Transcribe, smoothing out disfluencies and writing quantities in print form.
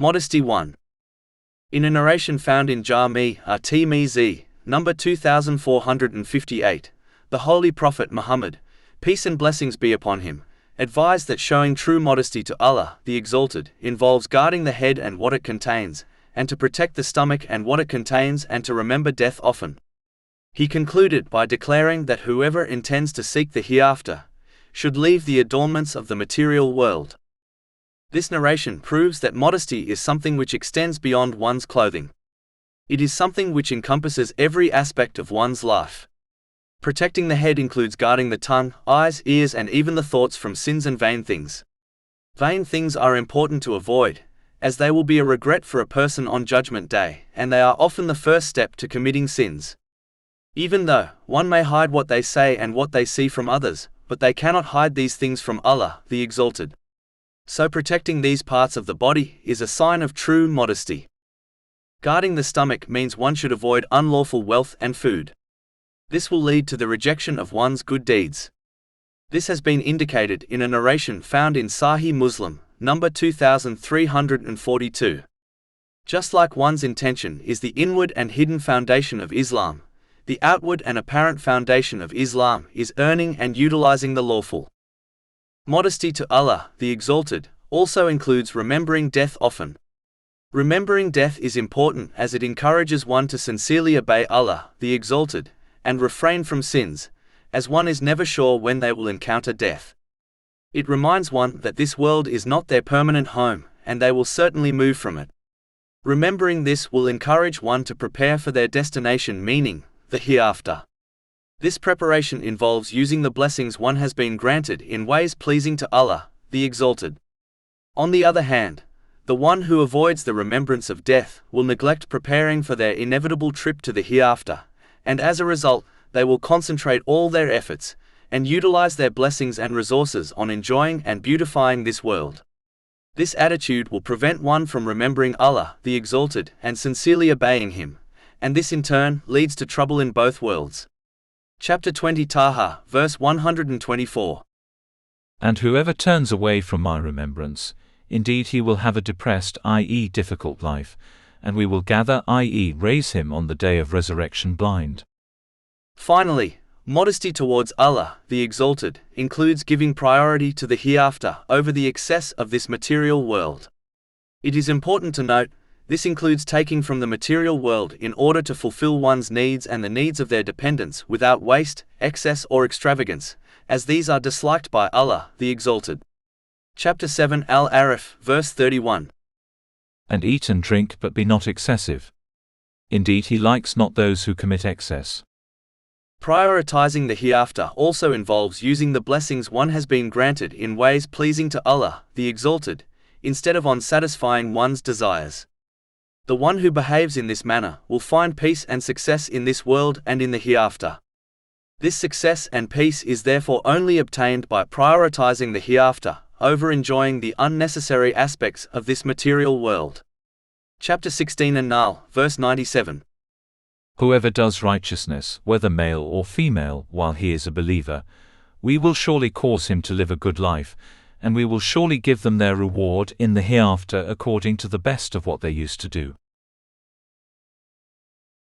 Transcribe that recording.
Modesty 1. In a narration found in Jami at-Tirmizi, number 2458, the Holy Prophet Muhammad, peace and blessings be upon him, advised that showing true modesty to Allah, the Exalted, involves guarding the head and what it contains, and to protect the stomach and what it contains, and to remember death often. He concluded by declaring that whoever intends to seek the hereafter should leave the adornments of the material world. This narration proves that modesty is something which extends beyond one's clothing. It is something which encompasses every aspect of one's life. Protecting the head includes guarding the tongue, eyes, ears, and even the thoughts from sins and vain things. Vain things are important to avoid, as they will be a regret for a person on Judgment Day, and they are often the first step to committing sins. Even though one may hide what they say and what they see from others, but they cannot hide these things from Allah, the Exalted. So protecting these parts of the body is a sign of true modesty. Guarding the stomach means one should avoid unlawful wealth and food. This will lead to the rejection of one's good deeds. This has been indicated in a narration found in Sahih Muslim, number 2342. Just like one's intention is the inward and hidden foundation of Islam, the outward and apparent foundation of Islam is earning and utilizing the lawful. Modesty to Allah, the Exalted, also includes remembering death often. Remembering death is important as it encourages one to sincerely obey Allah, the Exalted, and refrain from sins, as one is never sure when they will encounter death. It reminds one that this world is not their permanent home, and they will certainly move from it. Remembering this will encourage one to prepare for their destination, meaning the hereafter. This preparation involves using the blessings one has been granted in ways pleasing to Allah, the Exalted. On the other hand, the one who avoids the remembrance of death will neglect preparing for their inevitable trip to the hereafter, and as a result, they will concentrate all their efforts and utilize their blessings and resources on enjoying and beautifying this world. This attitude will prevent one from remembering Allah, the Exalted, and sincerely obeying Him, and this in turn leads to trouble in both worlds. Chapter 20 Taha, verse 124. And whoever turns away from my remembrance, indeed he will have a depressed, i.e. difficult life, and we will gather, i.e. raise him on the day of resurrection blind. Finally, modesty towards Allah, the Exalted, includes giving priority to the hereafter over the excess of this material world. It is important to note, this includes taking from the material world in order to fulfill one's needs and the needs of their dependents without waste, excess or extravagance, as these are disliked by Allah, the Exalted. Chapter 7 Al-Araf, verse 31. And eat and drink, but be not excessive. Indeed he likes not those who commit excess. Prioritizing the hereafter also involves using the blessings one has been granted in ways pleasing to Allah, the Exalted, instead of on satisfying one's desires. The one who behaves in this manner will find peace and success in this world and in the hereafter. This success and peace is therefore only obtained by prioritizing the hereafter over enjoying the unnecessary aspects of this material world. Chapter 16 An-Nahl, verse 97. Whoever does righteousness, whether male or female, while he is a believer, we will surely cause him to live a good life, and we will surely give them their reward in the hereafter according to the best of what they used to do.